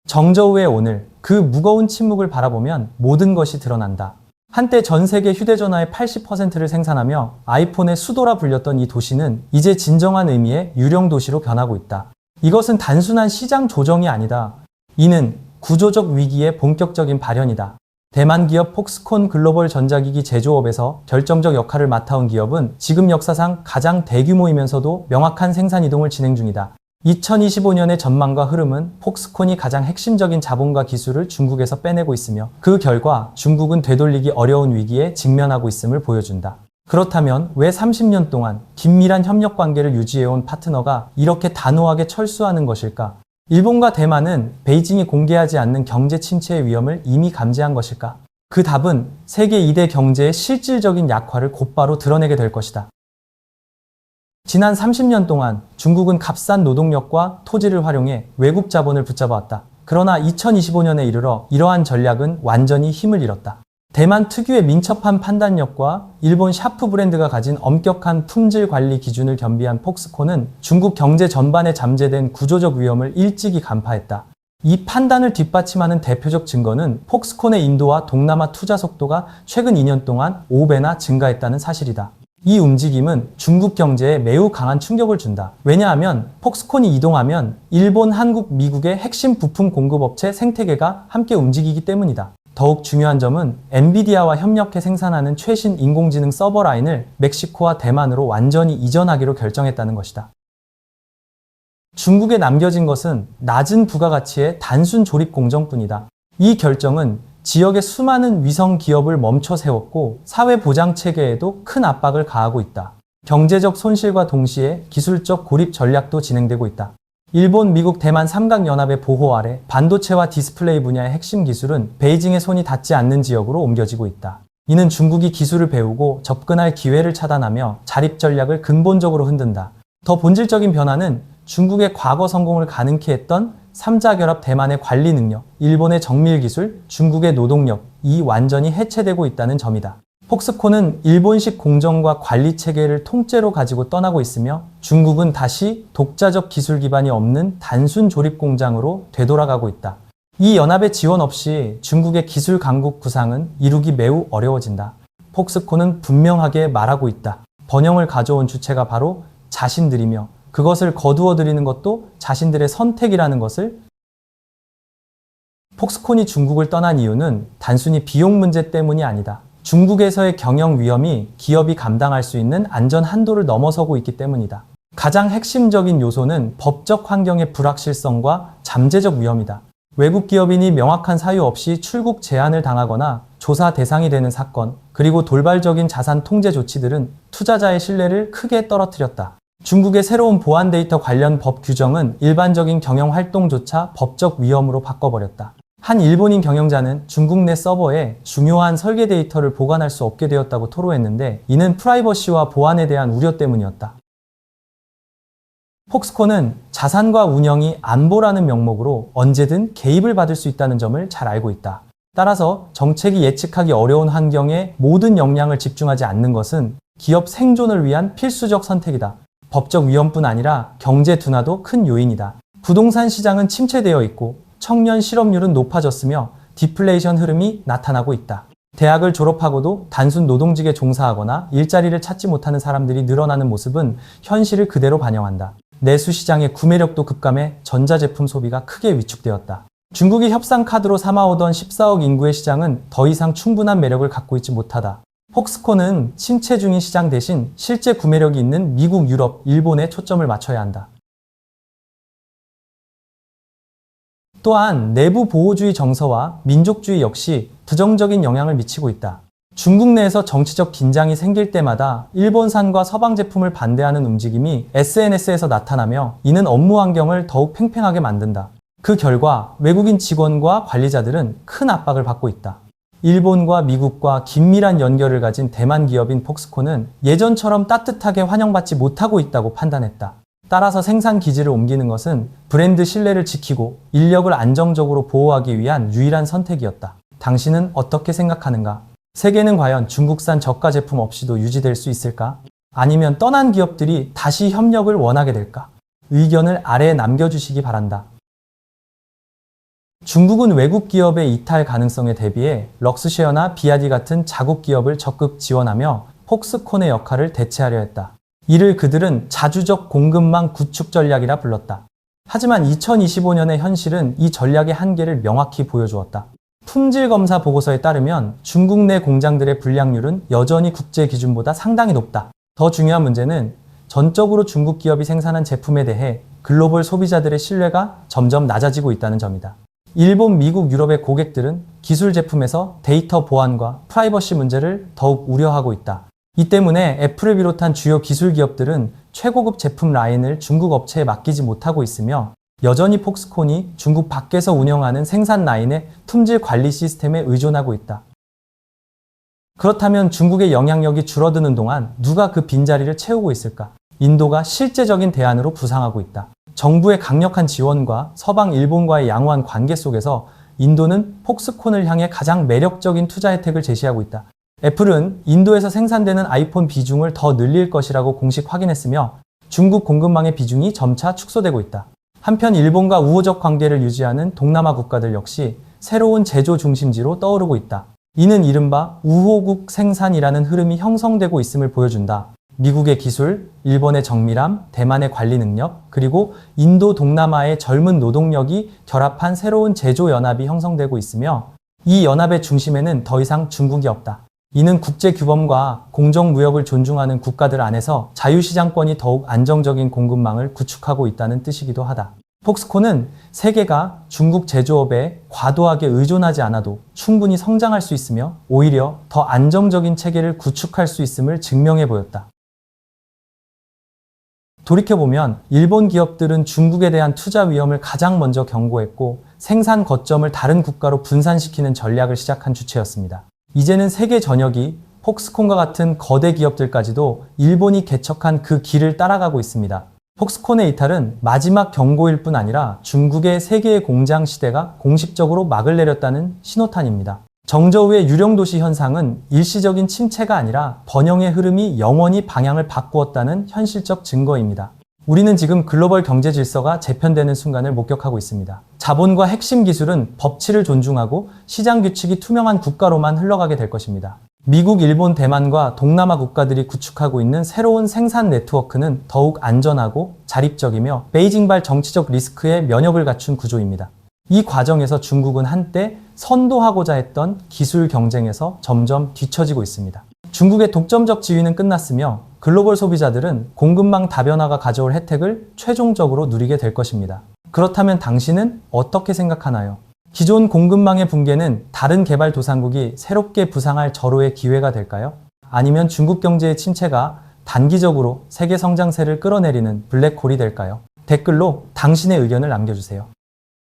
정저우의 오늘, 그 무거운 침묵을 바라보면 모든 것이 드러난다. 한때 전 세계 휴대전화의 80%를 생산하며 아이폰의 수도라 불렸던 이 도시는 이제 진정한 의미의 유령 도시로 변하고 있다. 이것은 단순한 시장 조정이 아니다. 이는 구조적 위기의 본격적인 발현이다. 대만 기업 폭스콘 글로벌 전자기기 제조업에서 결정적 역할을 맡아온 기업은 지금 역사상 가장 대규모이면서도 명확한 생산 이동을 진행 중이다. 2025년의 전망과 흐름은 폭스콘이 가장 핵심적인 자본과 기술을 중국에서 빼내고 있으며 그 결과 중국은 되돌리기 어려운 위기에 직면하고 있음을 보여준다. 그렇다면 왜 30년 동안 긴밀한 협력 관계를 유지해온 파트너가 이렇게 단호하게 철수하는 것일까? 일본과 대만은 베이징이 공개하지 않는 경제 침체의 위험을 이미 감지한 것일까? 그 답은 세계 2대 경제의 실질적인 약화를 곧바로 드러내게 될 것이다. 지난 30년 동안 중국은 값싼 노동력과 토지를 활용해 외국 자본을 붙잡아왔다. 그러나 2025년에 이르러 이러한 전략은 완전히 힘을 잃었다. 대만 특유의 민첩한 판단력과 일본 샤프 브랜드가 가진 엄격한 품질 관리 기준을 겸비한 폭스콘은 중국 경제 전반에 잠재된 구조적 위험을 일찍이 간파했다. 이 판단을 뒷받침하는 대표적 증거는 폭스콘의 인도와 동남아 투자 속도가 최근 2년 동안 5배나 증가했다는 사실이다. 이 움직임은 중국 경제에 매우 강한 충격을 준다. 왜냐하면 폭스콘이 이동하면 일본, 한국, 미국의 핵심 부품 공급업체 생태계가 함께 움직이기 때문이다. 더욱 중요한 점은 엔비디아와 협력해 생산하는 최신 인공지능 서버 라인을 멕시코와 대만으로 완전히 이전하기로 결정했다는 것이다. 중국에 남겨진 것은 낮은 부가가치의 단순 조립 공정뿐이다. 이 결정은 지역의 수많은 위성 기업을 멈춰 세웠고 사회 보장 체계에도 큰 압박을 가하고 있다. 경제적 손실과 동시에 기술적 고립 전략도 진행되고 있다. 일본, 미국, 대만 삼각연합의 보호 아래 반도체와 디스플레이 분야의 핵심 기술은 베이징의 손이 닿지 않는 지역으로 옮겨지고 있다. 이는 중국이 기술을 배우고 접근할 기회를 차단하며 자립 전략을 근본적으로 흔든다. 더 본질적인 변화는 중국의 과거 성공을 가능케 했던 삼자결합 대만의 관리 능력, 일본의 정밀 기술, 중국의 노동력이 완전히 해체되고 있다는 점이다. 폭스콘은 일본식 공정과 관리 체계를 통째로 가지고 떠나고 있으며 중국은 다시 독자적 기술 기반이 없는 단순 조립 공장으로 되돌아가고 있다. 이 연합의 지원 없이 중국의 기술 강국 구상은 이루기 매우 어려워진다. 폭스콘은 분명하게 말하고 있다. 번영을 가져온 주체가 바로 자신들이며 그것을 거두어 들이는 것도 자신들의 선택이라는 것을. 폭스콘이 중국을 떠난 이유는 단순히 비용 문제 때문이 아니다. 중국에서의 경영 위험이 기업이 감당할 수 있는 안전 한도를 넘어서고 있기 때문이다. 가장 핵심적인 요소는 법적 환경의 불확실성과 잠재적 위험이다. 외국 기업인이 명확한 사유 없이 출국 제한을 당하거나 조사 대상이 되는 사건, 그리고 돌발적인 자산 통제 조치들은 투자자의 신뢰를 크게 떨어뜨렸다. 중국의 새로운 보안 데이터 관련 법 규정은 일반적인 경영 활동조차 법적 위험으로 바꿔버렸다. 한 일본인 경영자는 중국 내 서버에 중요한 설계 데이터를 보관할 수 없게 되었다고 토로했는데 이는 프라이버시와 보안에 대한 우려 때문이었다. 폭스콘은 자산과 운영이 안보라는 명목으로 언제든 개입을 받을 수 있다는 점을 잘 알고 있다. 따라서 정책이 예측하기 어려운 환경에 모든 역량을 집중하지 않는 것은 기업 생존을 위한 필수적 선택이다. 법적 위험뿐 아니라 경제 둔화도 큰 요인이다. 부동산 시장은 침체되어 있고 청년 실업률은 높아졌으며 디플레이션 흐름이 나타나고 있다. 대학을 졸업하고도 단순 노동직에 종사하거나 일자리를 찾지 못하는 사람들이 늘어나는 모습은 현실을 그대로 반영한다. 내수 시장의 구매력도 급감해 전자제품 소비가 크게 위축되었다. 중국이 협상 카드로 삼아오던 14억 인구의 시장은 더 이상 충분한 매력을 갖고 있지 못하다. 폭스콘은 침체 중인 시장 대신 실제 구매력이 있는 미국, 유럽, 일본에 초점을 맞춰야 한다. 또한 내부 보호주의 정서와 민족주의 역시 부정적인 영향을 미치고 있다. 중국 내에서 정치적 긴장이 생길 때마다 일본산과 서방 제품을 반대하는 움직임이 SNS에서 나타나며 이는 업무 환경을 더욱 팽팽하게 만든다. 그 결과 외국인 직원과 관리자들은 큰 압박을 받고 있다. 일본과 미국과 긴밀한 연결을 가진 대만 기업인 폭스콘은 예전처럼 따뜻하게 환영받지 못하고 있다고 판단했다. 따라서 생산 기지를 옮기는 것은 브랜드 신뢰를 지키고 인력을 안정적으로 보호하기 위한 유일한 선택이었다. 당신은 어떻게 생각하는가? 세계는 과연 중국산 저가 제품 없이도 유지될 수 있을까? 아니면 떠난 기업들이 다시 협력을 원하게 될까? 의견을 아래에 남겨주시기 바란다. 중국은 외국 기업의 이탈 가능성에 대비해 럭스쉐어나 비아디 같은 자국 기업을 적극 지원하며 폭스콘의 역할을 대체하려 했다. 이를 그들은 자주적 공급망 구축 전략이라 불렀다. 하지만 2025년의 현실은 이 전략의 한계를 명확히 보여주었다. 품질 검사 보고서에 따르면 중국 내 공장들의 불량률은 여전히 국제 기준보다 상당히 높다. 더 중요한 문제는 전적으로 중국 기업이 생산한 제품에 대해 글로벌 소비자들의 신뢰가 점점 낮아지고 있다는 점이다. 일본, 미국, 유럽의 고객들은 기술 제품에서 데이터 보안과 프라이버시 문제를 더욱 우려하고 있다. 이 때문에 애플을 비롯한 주요 기술 기업들은 최고급 제품 라인을 중국 업체에 맡기지 못하고 있으며 여전히 폭스콘이 중국 밖에서 운영하는 생산 라인의 품질 관리 시스템에 의존하고 있다. 그렇다면 중국의 영향력이 줄어드는 동안 누가 그 빈자리를 채우고 있을까? 인도가 실제적인 대안으로 부상하고 있다. 정부의 강력한 지원과 서방 일본과의 양호한 관계 속에서 인도는 폭스콘을 향해 가장 매력적인 투자 혜택을 제시하고 있다. 애플은 인도에서 생산되는 아이폰 비중을 더 늘릴 것이라고 공식 확인했으며 중국 공급망의 비중이 점차 축소되고 있다. 한편 일본과 우호적 관계를 유지하는 동남아 국가들 역시 새로운 제조 중심지로 떠오르고 있다. 이는 이른바 우호국 생산이라는 흐름이 형성되고 있음을 보여준다. 미국의 기술, 일본의 정밀함, 대만의 관리 능력, 그리고 인도 동남아의 젊은 노동력이 결합한 새로운 제조 연합이 형성되고 있으며 이 연합의 중심에는 더 이상 중국이 없다. 이는 국제 규범과 공정무역을 존중하는 국가들 안에서 자유시장권이 더욱 안정적인 공급망을 구축하고 있다는 뜻이기도 하다. 폭스콘은 세계가 중국 제조업에 과도하게 의존하지 않아도 충분히 성장할 수 있으며 오히려 더 안정적인 체계를 구축할 수 있음을 증명해 보였다. 돌이켜보면 일본 기업들은 중국에 대한 투자 위험을 가장 먼저 경고했고 생산 거점을 다른 국가로 분산시키는 전략을 시작한 주체였습니다. 이제는 세계 전역이 폭스콘과 같은 거대 기업들까지도 일본이 개척한 그 길을 따라가고 있습니다. 폭스콘의 이탈은 마지막 경고일 뿐 아니라 중국의 세계의 공장 시대가 공식적으로 막을 내렸다는 신호탄입니다. 정저우의 유령도시 현상은 일시적인 침체가 아니라 번영의 흐름이 영원히 방향을 바꾸었다는 현실적 증거입니다. 우리는 지금 글로벌 경제 질서가 재편되는 순간을 목격하고 있습니다. 자본과 핵심 기술은 법치를 존중하고 시장 규칙이 투명한 국가로만 흘러가게 될 것입니다. 미국, 일본, 대만과 동남아 국가들이 구축하고 있는 새로운 생산 네트워크는 더욱 안전하고 자립적이며 베이징발 정치적 리스크에 면역을 갖춘 구조입니다. 이 과정에서 중국은 한때 선도하고자 했던 기술 경쟁에서 점점 뒤처지고 있습니다. 중국의 독점적 지위는 끝났으며 글로벌 소비자들은 공급망 다변화가 가져올 혜택을 최종적으로 누리게 될 것입니다. 그렇다면 당신은 어떻게 생각하나요? 기존 공급망의 붕괴는 다른 개발도상국이 새롭게 부상할 절호의 기회가 될까요? 아니면 중국 경제의 침체가 단기적으로 세계 성장세를 끌어내리는 블랙홀이 될까요? 댓글로 당신의 의견을 남겨주세요.